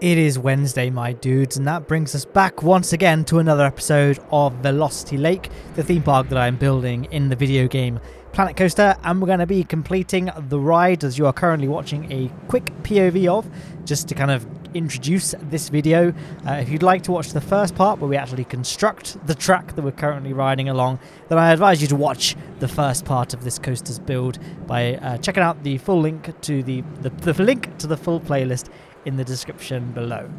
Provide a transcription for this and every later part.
It is Wednesday, my dudes, and that brings us back once again to another episode of Velocity Lake, the theme park that I'm building in the video game Planet Coaster, and we're going to be completing the ride as you are currently watching a quick POV of, just to kind of introduce this video. If you'd like to watch the first part where we actually construct the track that we're currently riding along, then I advise you to watch the first part of this coaster's build by checking out the full link to the link to the full playlist in the description below.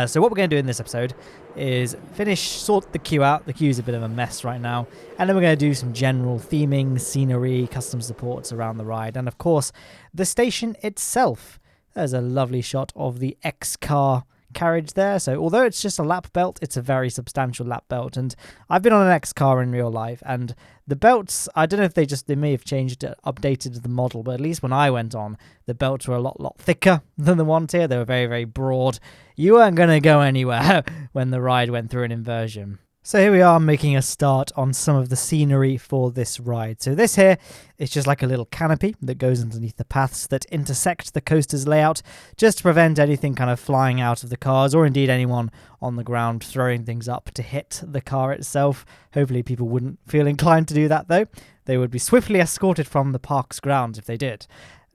So what we're going to do in this episode is sort the queue out. The queue is a bit of a mess right now, and then we're going to do some general theming, scenery, custom supports around the ride, and of course the station itself. There's a lovely shot of the X-Car carriage there. So although it's just a lap belt, it's a very substantial lap belt, and I've been on an X-Car in real life, and the belts, I don't know if they may have changed it, updated the model, but at least when I went on, the belts were a lot thicker than the ones here. They were very, very broad. You weren't going to go anywhere when the ride went through an inversion. So here we are making a start on some of the scenery for this ride. So this here is just like a little canopy that goes underneath the paths that intersect the coaster's layout, just to prevent anything kind of flying out of the cars, or indeed anyone on the ground throwing things up to hit the car itself. Hopefully people wouldn't feel inclined to do that though. They would be swiftly escorted from the park's grounds if they did.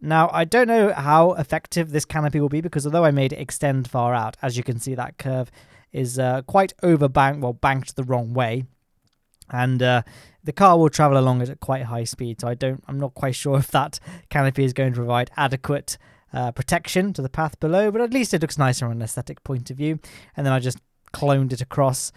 Now, I don't know how effective this canopy will be, because although I made it extend far out, as you can see, that curve is quite banked the wrong way, and the car will travel along at quite high speed, so I'm not quite sure if that canopy is going to provide adequate protection to the path below, but at least it looks nicer from an aesthetic point of view. And then I just cloned it across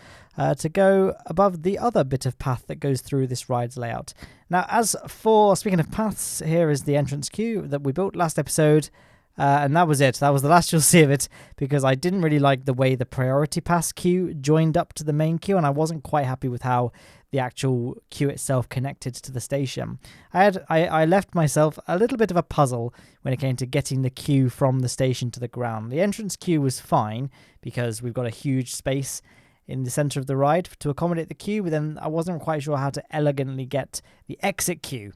to go above the other bit of path that goes through this ride's layout. Now, as for speaking of paths, here is the entrance queue that we built last episode. And that was it. That was the last you'll see of it, because I didn't really like the way the priority pass queue joined up to the main queue, and I wasn't quite happy with how the actual queue itself connected to the station. I left myself a little bit of a puzzle when it came to getting the queue from the station to the ground. The entrance queue was fine because we've got a huge space in the center of the ride to accommodate the queue, but then I wasn't quite sure how to elegantly get the exit queue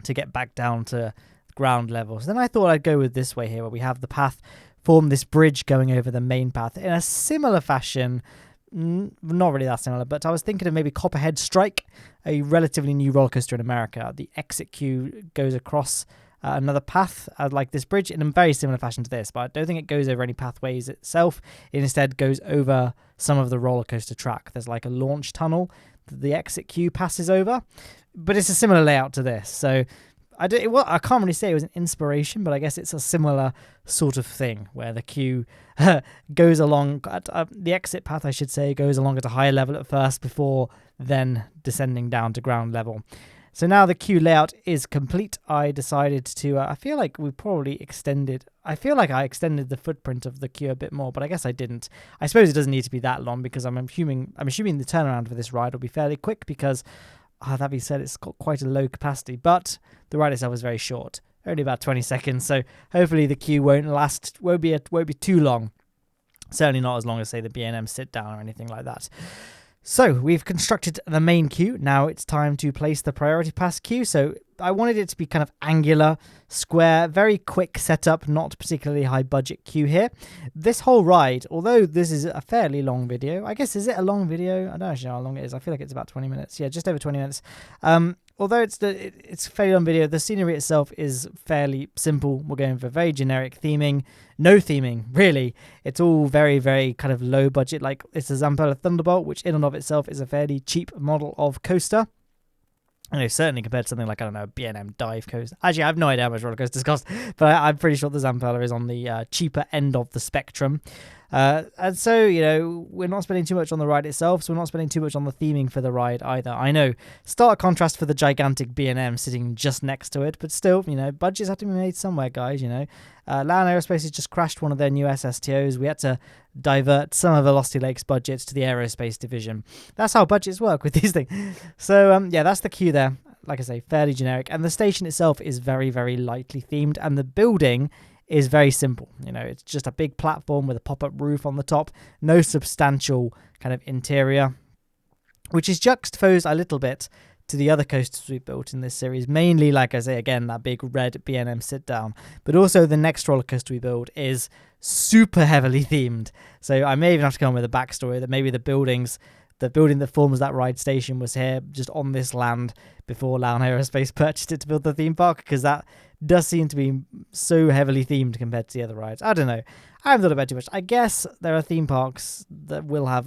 to get back down to ground level. So then I thought I'd go with this way here, where we have the path form this bridge going over the main path in a similar fashion. Not really that similar, but I was thinking of maybe Copperhead Strike, a relatively new roller coaster in America. The exit queue goes across another path like this bridge in a very similar fashion to this, but I don't think it goes over any pathways itself. It instead goes over some of the roller coaster track. There's like a launch tunnel that the exit queue passes over, but it's a similar layout to this. So I can't really say it was an inspiration, but I guess it's a similar sort of thing where the queue goes along, the exit path, I should say, goes along at a higher level at first before then descending down to ground level. So now the queue layout is complete. I decided to, I feel like I extended the footprint of the queue a bit more, but I guess I didn't. I suppose it doesn't need to be that long, because I'm assuming the turnaround for this ride will be fairly quick, because that being said, it's got quite a low capacity, but the ride itself is very short, only about 20 seconds. So hopefully the queue won't be too long. Certainly not as long as, say, the B&M sit down or anything like that. So we've constructed the main queue. Now it's time to place the priority pass queue. So I wanted it to be kind of angular, square, very quick setup, not particularly high budget queue here. This whole ride, although this is a fairly long video, I guess, is it a long video? I don't actually know how long it is. I feel like it's about 20 minutes. Yeah, just over 20 minutes. Although it's a fairly long video, the scenery itself is fairly simple. We're going for very generic theming. No theming, really. It's all very, very kind of low budget. Like, it's a Zamperla Thunderbolt, which in and of itself is a fairly cheap model of coaster. I know, certainly compared to something like, I don't know, a B&M dive coaster. Actually, I have no idea how much roller coasters cost, but I'm pretty sure the Zamperla is on the cheaper end of the spectrum. And so, we're not spending too much on the ride itself, so we're not spending too much on the theming for the ride either. I know, stark contrast for the gigantic B&M sitting just next to it, but still, budgets have to be made somewhere, guys, Lowne Aerospace has just crashed one of their new SSTOs. We had to divert some of Velocity Lake's budgets to the aerospace division. That's how budgets work with these things. So, that's the queue there. Like I say, fairly generic. And the station itself is very, very lightly themed, and the building is very simple. It's just a big platform with a pop-up roof on the top, no substantial kind of interior, which is juxtaposed a little bit to the other coasters we built in this series. Mainly, like I say, again, that big red B&M sit down. But also the next roller coaster we build is super heavily themed. So I may even have to come up with a backstory that maybe the building that forms that ride station was here just on this land before Lowne Aerospace purchased it to build the theme park, because that does seem to be so heavily themed compared to the other rides. I don't know. I haven't thought about it too much. I guess there are theme parks that will have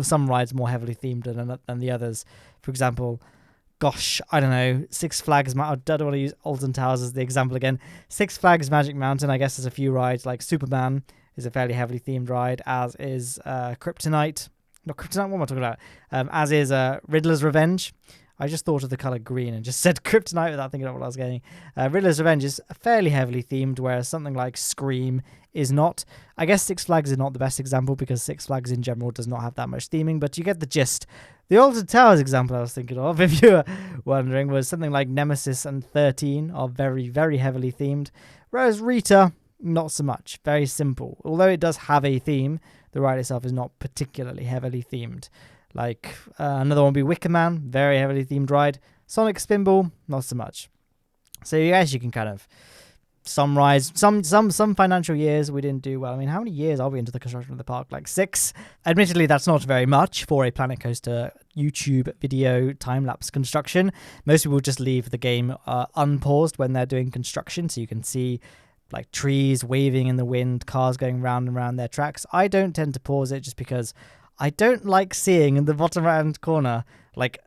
some rides more heavily themed than the others. For example, gosh, I don't know, Six Flags, I don't want to use Alton Towers as the example again. Six Flags Magic Mountain, I guess there's a few rides, like Superman is a fairly heavily themed ride, as is Kryptonite. Not Kryptonite, what am I talking about? As is Riddler's Revenge. I just thought of the colour green and just said Kryptonite without thinking of what I was getting. Riddler's Revenge is fairly heavily themed, whereas something like Scream is not. I guess Six Flags is not the best example because Six Flags in general does not have that much theming, but you get the gist. The Alton Towers example I was thinking of, if you were wondering, was something like Nemesis and 13 are very, very heavily themed, whereas Rita, not so much. Very simple. Although it does have a theme, the ride itself is not particularly heavily themed. Like another one would be Wicker Man, very heavily themed ride. Sonic Spinball, not so much. So I guess you can kind of summarize some financial years we didn't do well. I mean, how many years are we into the construction of the park? Like 6. Admittedly, that's not very much for a Planet Coaster YouTube video time-lapse construction. Most people just leave the game unpaused when they're doing construction, so you can see like trees waving in the wind, cars going round and round their tracks. I don't tend to pause it just because I don't like seeing in the bottom right-hand corner like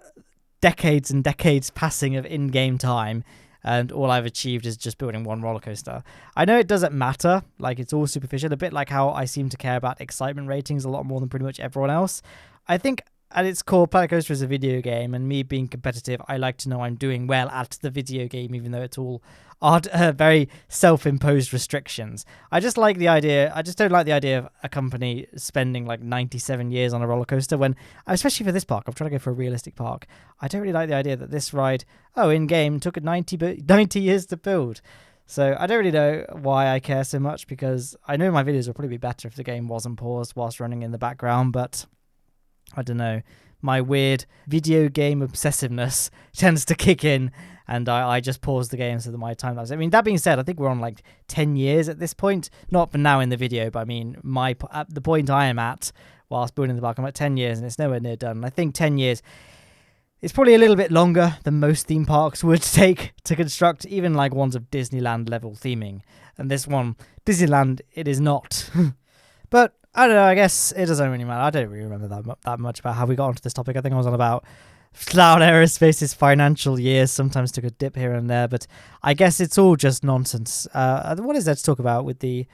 decades and decades passing of in-game time, and all I've achieved is just building one roller coaster. I know it doesn't matter, like it's all superficial, a bit like how I seem to care about excitement ratings a lot more than pretty much everyone else. I think at its core, Planet Coaster is a video game, and me being competitive, I like to know I'm doing well at the video game, even though it's all very self-imposed restrictions. I just don't like the idea of a company spending like 97 years on a roller coaster when, especially for this park, I'm trying to go for a realistic park. I don't really like the idea that this ride, in-game, took 90 years to build. So I don't really know why I care so much, because I know my videos would probably be better if the game wasn't paused whilst running in the background, but I don't know. My weird video game obsessiveness tends to kick in, and I just pause the game so that my time lapse. I mean, that being said, I think we're on like 10 years at this point. Not for now in the video, but I mean, at the point I am at whilst building the park, I'm at 10 years, and it's nowhere near done. And I think 10 years is probably a little bit longer than most theme parks would take to construct, even like ones of Disneyland level theming. And this one, Disneyland, it is not. But I don't know, I guess it doesn't really matter. I don't really remember that much about how we got onto this topic. I think I was on about Lowne Aerospace's financial years, sometimes took a dip here and there, but I guess it's all just nonsense. What is there to talk about with the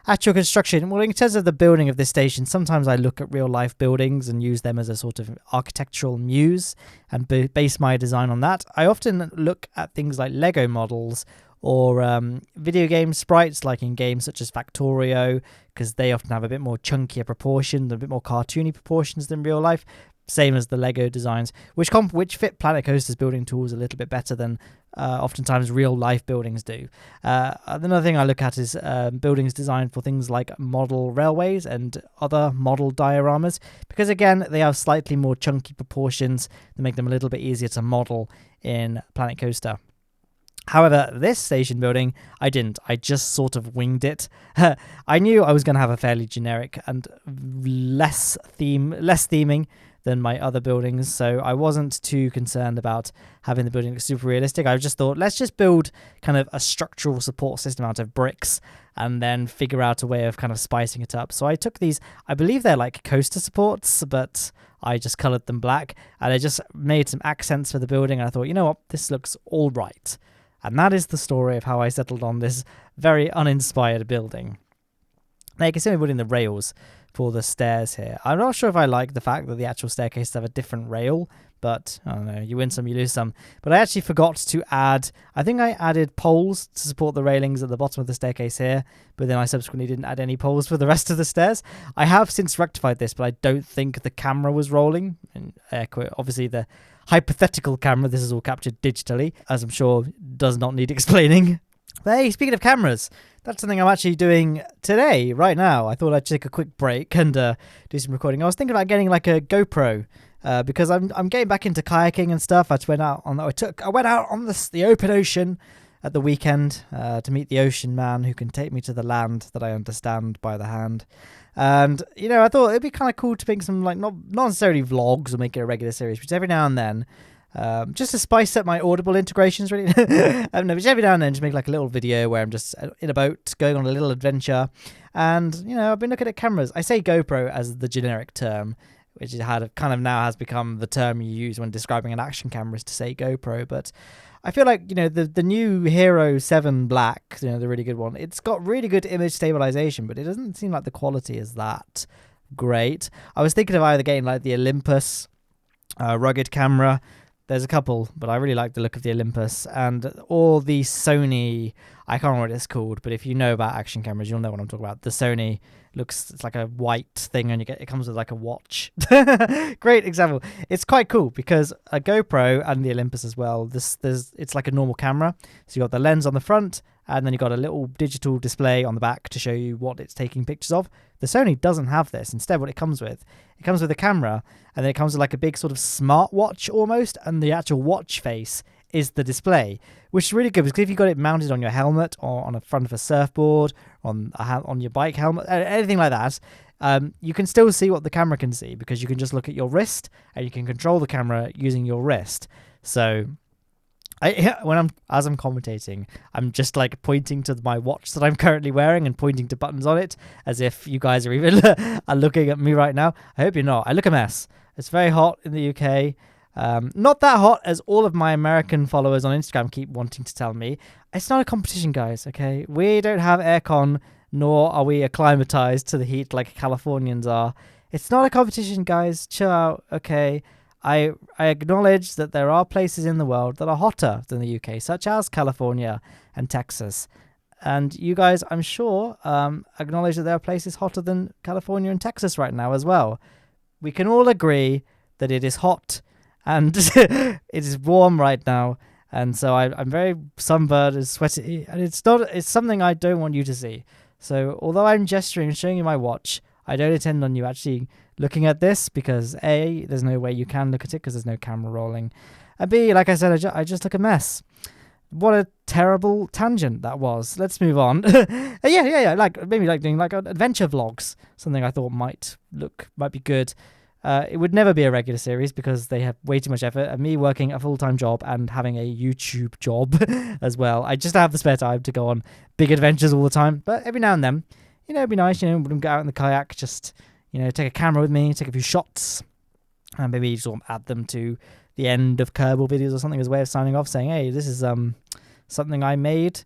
actual construction? Well, in terms of the building of this station, sometimes I look at real-life buildings and use them as a sort of architectural muse and base my design on that. I often look at things like Lego models or video game sprites, like in games such as Factorio, because they often have a bit more chunkier proportions, a bit more cartoony proportions than real life. Same as the Lego designs, which fit Planet Coaster's building tools a little bit better than oftentimes real life buildings do. Another thing I look at is buildings designed for things like model railways and other model dioramas, because again, they have slightly more chunky proportions that make them a little bit easier to model in Planet Coaster. However, this station building, I didn't. I just sort of winged it. I knew I was going to have a fairly generic and less theming than my other buildings, so I wasn't too concerned about having the building super realistic. I just thought, let's just build kind of a structural support system out of bricks and then figure out a way of kind of spicing it up. So I took these, I believe they're like coaster supports, but I just coloured them black, and I just made some accents for the building, and I thought, you know what, this looks all right. And that is the story of how I settled on this very uninspired building. Now you can see me putting the rails for the stairs here. I'm not sure if I like the fact that the actual staircases have a different rail, but I don't know, you win some, you lose some. But I actually forgot to add, I think I added poles to support the railings at the bottom of the staircase here, but then I subsequently didn't add any poles for the rest of the stairs. I have since rectified this, but I don't think the camera was rolling. And obviously the hypothetical camera, this is all captured digitally, as I'm sure does not need explaining. But hey, speaking of cameras, that's something I'm actually doing today, right now. I thought I'd take a quick break and do some recording. I was thinking about getting like a GoPro because I'm getting back into kayaking and stuff. I went out on the open ocean at the weekend to meet the ocean man who can take me to the land that I understand by the hand. And I thought it'd be kind of cool to make some like not necessarily vlogs or make it a regular series, but every now and then. Just to spice up my Audible integrations, really. No, but every now and then, just make like a little video where I'm just in a boat going on a little adventure. And, I've been looking at cameras. I say GoPro as the generic term, which now has become the term you use when describing an action camera is to say GoPro. But I feel like, the new Hero 7 Black, the really good one, it's got really good image stabilization, but it doesn't seem like the quality is that great. I was thinking of either getting like the Olympus rugged camera. There's a couple, but I really like the look of the Olympus or the Sony. I can't remember what it's called, but if you know about action cameras, you'll know what I'm talking about. The Sony it's like a white thing, and it comes with like a watch. Great example. It's quite cool because a GoPro and the Olympus as well. It's like a normal camera, so you got the lens on the front, and then you got a little digital display on the back to show you what it's taking pictures of. The Sony doesn't have this. Instead, what it comes with a camera, and then it comes with like a big sort of smartwatch almost, and the actual watch face is the display, which is really good because if you got it mounted on your helmet or on the front of a surfboard, on your bike helmet, anything like that, you can still see what the camera can see because you can just look at your wrist and you can control the camera using your wrist. So as I'm commentating, I'm just like pointing to my watch that I'm currently wearing and pointing to buttons on it as if you guys are even are looking at me right now. I hope you're not. I look a mess. It's very hot in the UK. Not that hot as all of my American followers on Instagram keep wanting to tell me. It's not a competition, guys, okay? We don't have aircon, nor are we acclimatized to the heat like Californians are. It's not a competition, guys. Chill out, okay? I acknowledge that there are places in the world that are hotter than the UK, such as California and Texas. And you guys, I'm sure, acknowledge that there are places hotter than California and Texas right now as well. We can all agree that it is hot and it is warm right now. And so I'm very sunburned and sweaty. And it's something I don't want you to see. So although I'm gesturing and showing you my watch, I don't intend on you actually looking at this because A, there's no way you can look at it because there's no camera rolling. And B, like I said, I just look a mess. What a terrible tangent that was. Let's move on. Yeah. Maybe doing like adventure vlogs. Something I thought might be good. It would never be a regular series because they have way too much effort. And me working a full-time job and having a YouTube job as well. I just have the spare time to go on big adventures all the time. But every now and then, it'd be nice, when go out in the kayak, just, take a camera with me, take a few shots, and maybe sort of add them to the end of Kerbal videos or something as a way of signing off, saying, hey, this is something I made.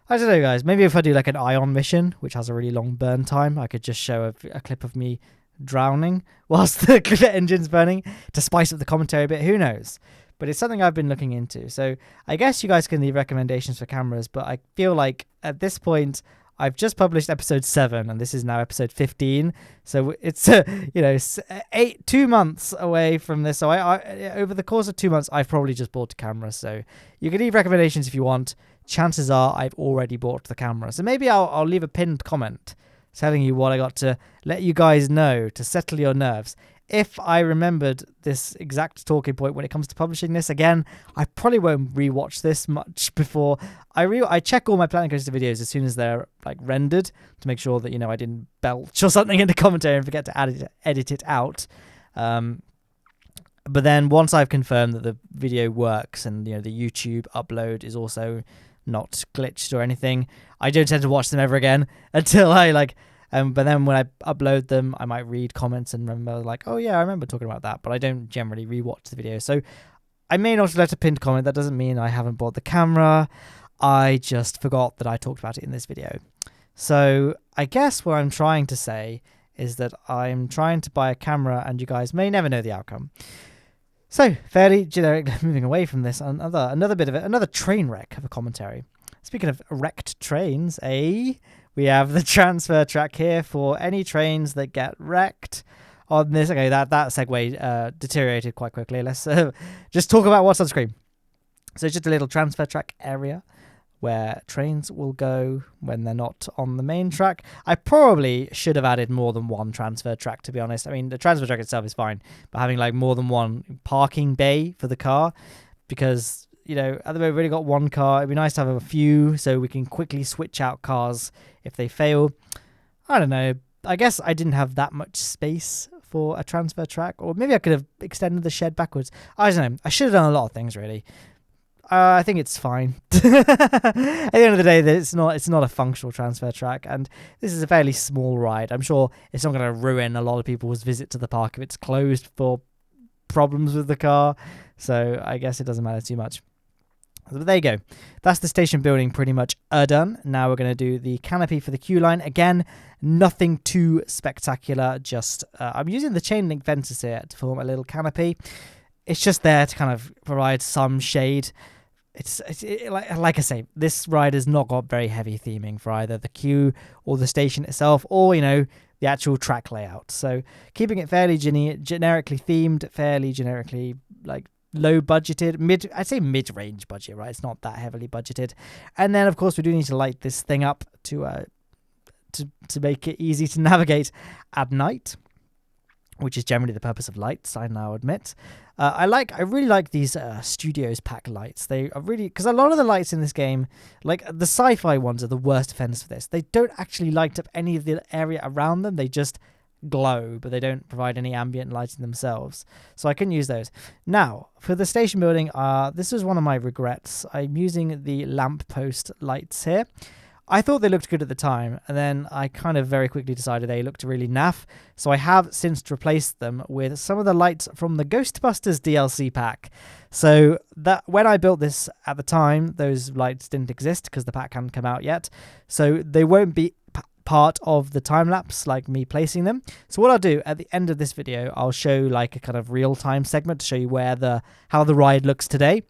I don't know, guys. Maybe if I do like an Ion mission, which has a really long burn time, I could just show a clip of me drowning whilst the engine's burning to spice up the commentary a bit. Who knows? But it's something I've been looking into. So I guess you guys can leave recommendations for cameras, but I feel like at this point, I've just published episode 7, and this is now episode 15. So it's 2 months away from this. So I over the course of 2 months, I've probably just bought a camera. So you can leave recommendations if you want. Chances are I've already bought the camera. So maybe I'll leave a pinned comment telling you what I got to let you guys know to settle your nerves. If I remembered this exact talking point when it comes to publishing this again, I probably won't rewatch this much before. I check all my Planet Coaster videos as soon as they're like rendered to make sure that I didn't belch or something in the commentary and forget to edit it out. But then once I've confirmed that the video works and the YouTube upload is also not glitched or anything, I don't tend to watch them ever again until I but then when I upload them, I might read comments and remember oh yeah, I remember talking about that, but I don't generally rewatch the video. So I may not have left a pinned comment. That doesn't mean I haven't bought the camera. I just forgot that I talked about it in this video. So I guess what I'm trying to say is that I'm trying to buy a camera and you guys may never know the outcome. So fairly generic, moving away from this, another train wreck of a commentary. Speaking of wrecked trains, we have the transfer track here for any trains that get wrecked on this. Okay, that segue deteriorated quite quickly. Let's just talk about what's on screen. So it's just a little transfer track area where trains will go when they're not on the main track. I probably should have added more than one transfer track, to be honest. I mean, the transfer track itself is fine, but having like more than one parking bay for the car, because, you know, at the moment we've already got one car. It'd be nice to have a few so we can quickly switch out cars if they fail. I don't know. I guess I didn't have that much space for a transfer track, or maybe I could have extended the shed backwards. I don't know. I should have done a lot of things, really. I think it's fine. At the end of the day, it's not a functional transfer track, and this is a fairly small ride. I'm sure it's not going to ruin a lot of people's visit to the park if it's closed for problems with the car, so I guess it doesn't matter too much. But there you go. That's the station building pretty much done. Now we're going to do the canopy for the queue line. Again, nothing too spectacular, just I'm using the chain link fences here to form a little canopy. It's just there to kind of provide some shade. Like I say, this ride has not got very heavy theming for either the queue or the station itself, or, you know, the actual track layout. So keeping it fairly generically themed, fairly generically like low budgeted, I'd say mid-range budget, right? It's not that heavily budgeted. And then of course we do need to light this thing up to make it easy to navigate at night, which is generally the purpose of lights, I now admit. I really like these Studios pack lights. They are really, because a lot of the lights in this game, like the sci-fi ones, are the worst offenders for this. They don't actually light up any of the area around them. They just glow, but they don't provide any ambient lighting themselves. So I couldn't use those. Now, for the station building, this was one of my regrets. I'm using the lamppost lights here. I thought they looked good at the time, and then I kind of very quickly decided they looked really naff, so I have since replaced them with some of the lights from the Ghostbusters DLC pack. So that when I built this at the time, those lights didn't exist because the pack hadn't come out yet, so they won't be part of the time-lapse, like me placing them. So what I'll do at the end of this video, I'll show like a kind of real-time segment to show you how the ride looks today.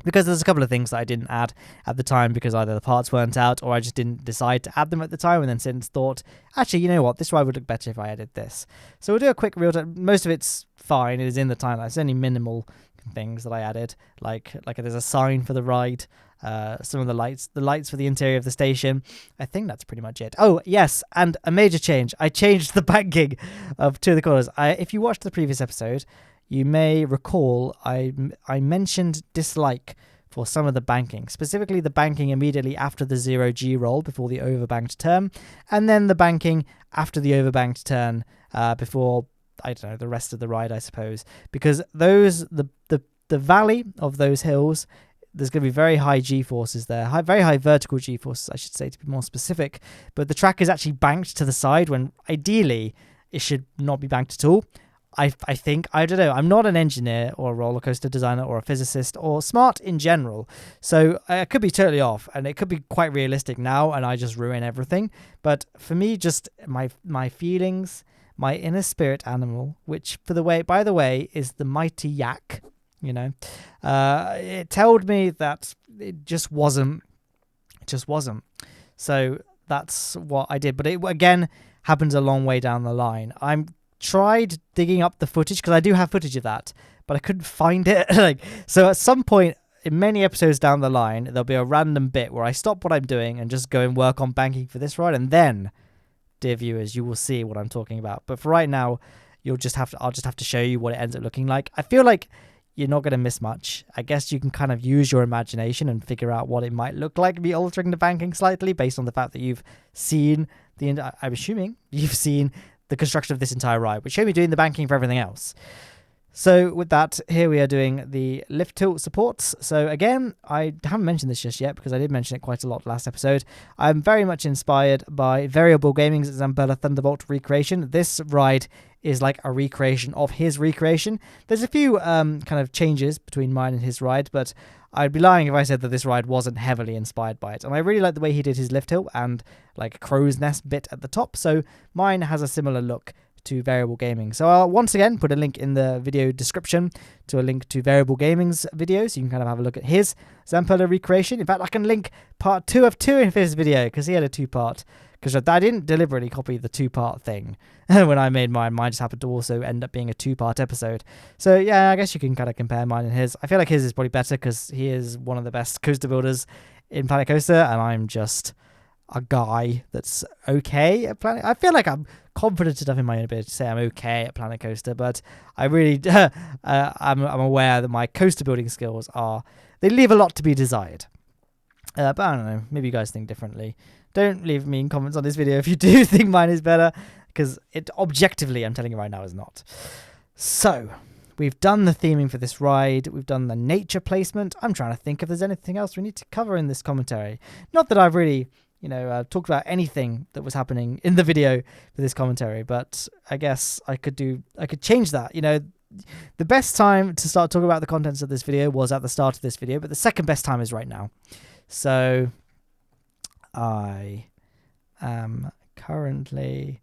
Because there's a couple of things that I didn't add at the time because either the parts weren't out or I just didn't decide to add them at the time, and then since thought, actually, you know what, this ride would look better if I added this. So we'll do a quick real time. Most of it's fine. It is in the timeline. It's only minimal things that I added. Like there's a sign for the ride, some of the lights for the interior of the station. I think that's pretty much it. Oh, yes, and a major change. I changed the banking of two of the corners. If you watched the previous episode, you may recall I mentioned dislike for some of the banking, specifically the banking immediately after the 0G roll before the overbanked turn, and then the banking after the overbanked turn before, I don't know, the rest of the ride, I suppose. Because the valley of those hills, there's going to be very high G-forces there, very high vertical G-forces, I should say, to be more specific. But the track is actually banked to the side when ideally it should not be banked at all. I think, I don't know, I'm not an engineer or a roller coaster designer or a physicist or smart in general, so I could be totally off and it could be quite realistic now and I just ruin everything. But for me, just my feelings, my inner spirit animal, which by the way is the mighty yak, you know, it told me that it just wasn't. So that's what I did, but it again happens a long way down the line. I'm tried digging up the footage because I do have footage of that, but I couldn't find it. So at some point in many episodes down the line, there'll be a random bit where I stop what I'm doing and just go and work on banking for this ride, and then, dear viewers, you will see what I'm talking about. But for right now, I'll just have to show you what it ends up looking like. I feel like you're not going to miss much. I guess you can kind of use your imagination and figure out what it might look like, be altering the banking slightly based on the fact that you've seen I'm assuming you've seen the construction of this entire ride, which showed me doing the banking for everything else. So with that, here we are doing the lift tilt supports. So again, I haven't mentioned this just yet because I did mention it quite a lot last episode. I'm very much inspired by Variable Gaming's Zamperla Thunderbolt recreation. This ride is like a recreation of his recreation. There's a few kind of changes between mine and his ride, but I'd be lying if I said that this ride wasn't heavily inspired by it. And I really like the way he did his lift hill and like crow's nest bit at the top. So mine has a similar look to Variable Gaming. So I'll once again put a link in the video description to a link to Variable Gaming's video, so you can kind of have a look at his Zamperla recreation. In fact, I can link part 2 of 2 in his video because he had a 2-part. Because I didn't deliberately copy the 2-part thing when I made mine. Mine just happened to also end up being a 2-part episode. So yeah, I guess you can kind of compare mine and his. I feel like his is probably better because he is one of the best coaster builders in Planet Coaster, and I'm just a guy that's okay at Planet. I feel like I'm confident enough in my own ability to say I'm okay at Planet Coaster, but I really, I'm aware that my coaster building skills they leave a lot to be desired. But I don't know, maybe you guys think differently. Don't leave me in comments on this video if you do think mine is better, because it objectively, I'm telling you right now, is not. So, we've done the theming for this ride. We've done the nature placement. I'm trying to think if there's anything else we need to cover in this commentary. Not that I've really, talked about anything that was happening in the video for this commentary, but I guess I could change that. The best time to start talking about the contents of this video was at the start of this video, but the second best time is right now. So, I am currently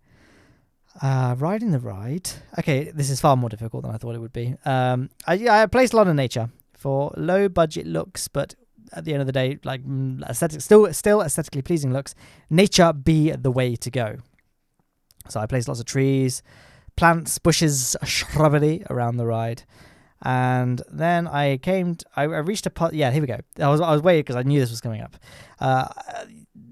riding the ride. Okay, this is far more difficult than I thought it would be. I placed a lot of nature for low budget looks, but at the end of the day, like still aesthetically pleasing looks. Nature be the way to go. So I placed lots of trees, plants, bushes, shrubbery around the ride. And then I reached a part. Yeah, here we go. I was waiting because I knew this was coming up.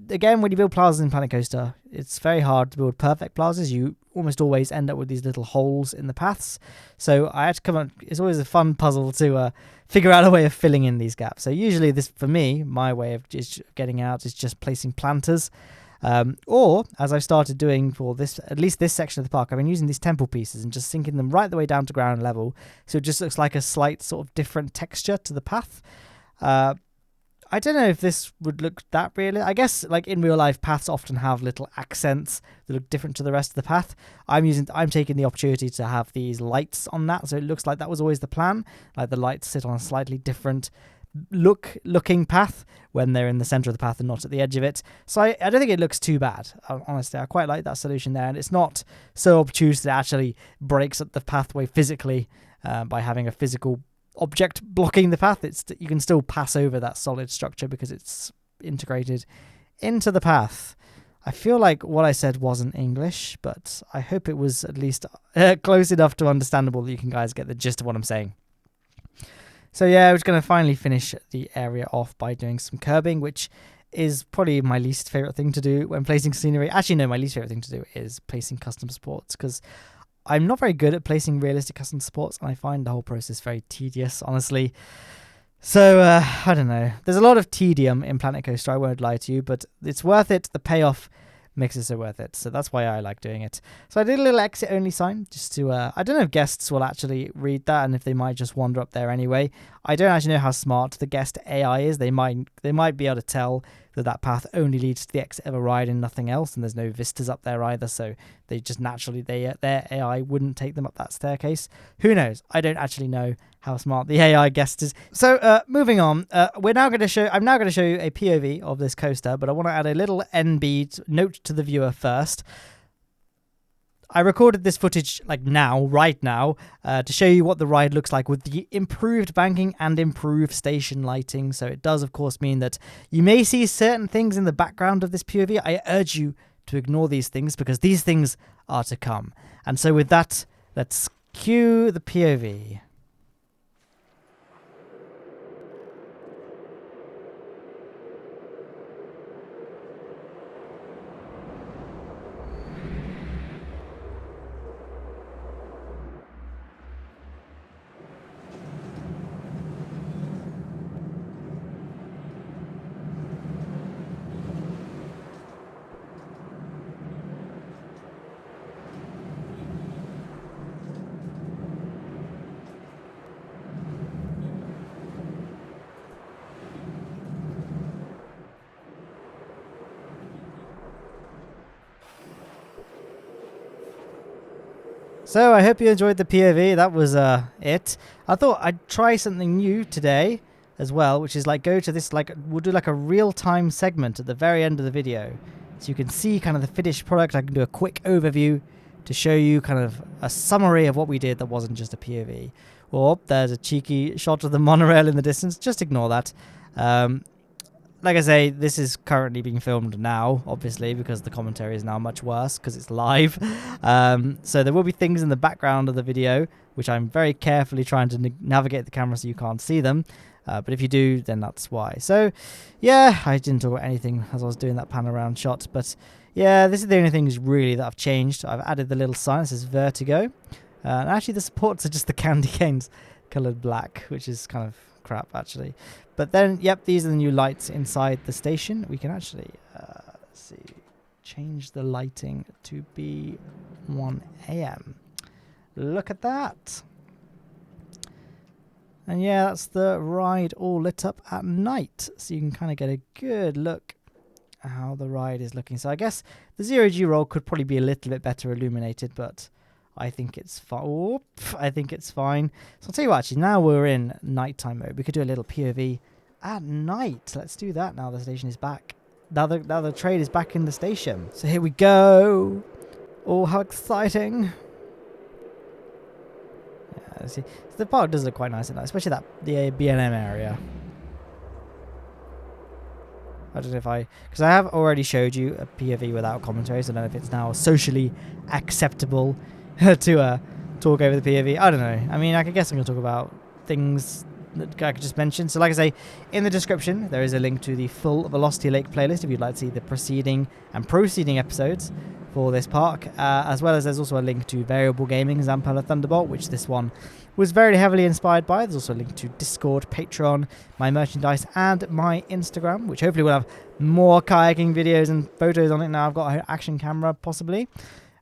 Again, when you build plazas in Planet Coaster, it's very hard to build perfect plazas. You almost always end up with these little holes in the paths. So I had to come up. It's always a fun puzzle to figure out a way of filling in these gaps. So usually, for me, my way of just getting out is just placing planters. Or, as I've started doing for at least this section of the park, I've been using these temple pieces and just sinking them right the way down to ground level, so it just looks like a slight sort of different texture to the path. I don't know if this would look that real. I guess, like in real life, paths often have little accents that look different to the rest of the path. I'm taking the opportunity to have these lights on that, so it looks like that was always the plan. Like the lights sit on a slightly different looking path when they're in the center of the path and not at the edge of it. So I don't think it looks too bad. Honestly, I quite like that solution there, and it's not so obtuse that it actually breaks up the pathway physically by having a physical object blocking the path. You can still pass over that solid structure because it's integrated into the path. I feel like what I said wasn't English, but I hope it was at least close enough to understandable that you can guys get the gist of what I'm saying. So yeah, I was going to finally finish the area off by doing some curbing, which is probably my least favorite thing to do when placing scenery. Actually, no, my least favorite thing to do is placing custom supports, because I'm not very good at placing realistic custom supports, and I find the whole process very tedious, honestly. So, I don't know. There's a lot of tedium in Planet Coaster, I won't lie to you, but it's worth it. The payoff makes it so worth it. So that's why I like doing it. So I did a little exit only sign just to, I don't know if guests will actually read that and if they might just wander up there anyway. I don't actually know how smart the guest AI is. They might be able to tell that path only leads to the exit of a ride and nothing else, and there's no vistas up there either, so they just naturally, their AI wouldn't take them up that staircase. Who knows? I don't actually know how smart the AI guest is. So moving on, I'm now going to show you a POV of this coaster, but I want to add a little NB note to the viewer first. I recorded this footage right now, to show you what the ride looks like with the improved banking and improved station lighting. So it does, of course, mean that you may see certain things in the background of this POV. I urge you to ignore these things because these things are to come. And so with that, let's cue the POV. So I hope you enjoyed the POV. That was it. I thought I'd try something new today as well, which is go to this, we'll do a real-time segment at the very end of the video. So you can see kind of the finished product. I can do a quick overview to show you kind of a summary of what we did that wasn't just a POV. Or there's a cheeky shot of the monorail in the distance. Just ignore that. like I say, this is currently being filmed now, obviously, because the commentary is now much worse because it's live. So there will be things in the background of the video, which I'm very carefully trying to navigate the camera so you can't see them. But if you do, then that's why. So, yeah, I didn't talk about anything as I was doing that pan around shot. But, yeah, this is the only things really that I've changed. I've added the little sign that says Vertigo. And actually, the supports are just the candy canes coloured black, which is kind of crap, actually. But then, yep, these are the new lights inside the station. We can actually, let's see, change the lighting to be 1 a.m. Look at that. And yeah, that's the ride all lit up at night. So you can kind of get a good look at how the ride is looking. So I guess the 0G roll could probably be a little bit better illuminated, but I think it's fine. I think it's fine. So I'll tell you what, actually, now we're in nighttime mode. We could do a little POV at night. Let's do that now the station is back. Now the train is back in the station. So here we go. Oh, how exciting. See, the park does look quite nice at night, especially the B&M area. I don't know if because I have already showed you a POV without commentary, so I don't know if it's now socially acceptable to talk over the POV. I don't know. I mean, I guess I'm going to talk about things that I could just mention. So like I say, in the description, there is a link to the full Velocity Lake playlist if you'd like to see the preceding and proceeding episodes for this park, as well as there's also a link to Variable Gaming Zampella Thunderbolt, which this one was very heavily inspired by. There's also a link to Discord, Patreon, my merchandise, and my Instagram, which hopefully will have more kayaking videos and photos on it now. I've got an action camera, possibly.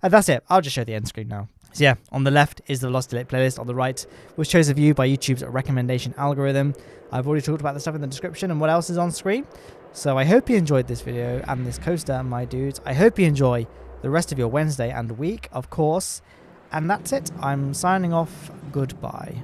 And that's it. I'll just show the end screen now. So yeah, on the left is the Velocity Lake playlist. On the right was Chosen View by YouTube's recommendation algorithm. I've already talked about the stuff in the description and what else is on screen. So I hope you enjoyed this video and this coaster, my dudes. I hope you enjoy the rest of your Wednesday and week, of course. And that's it. I'm signing off. Goodbye.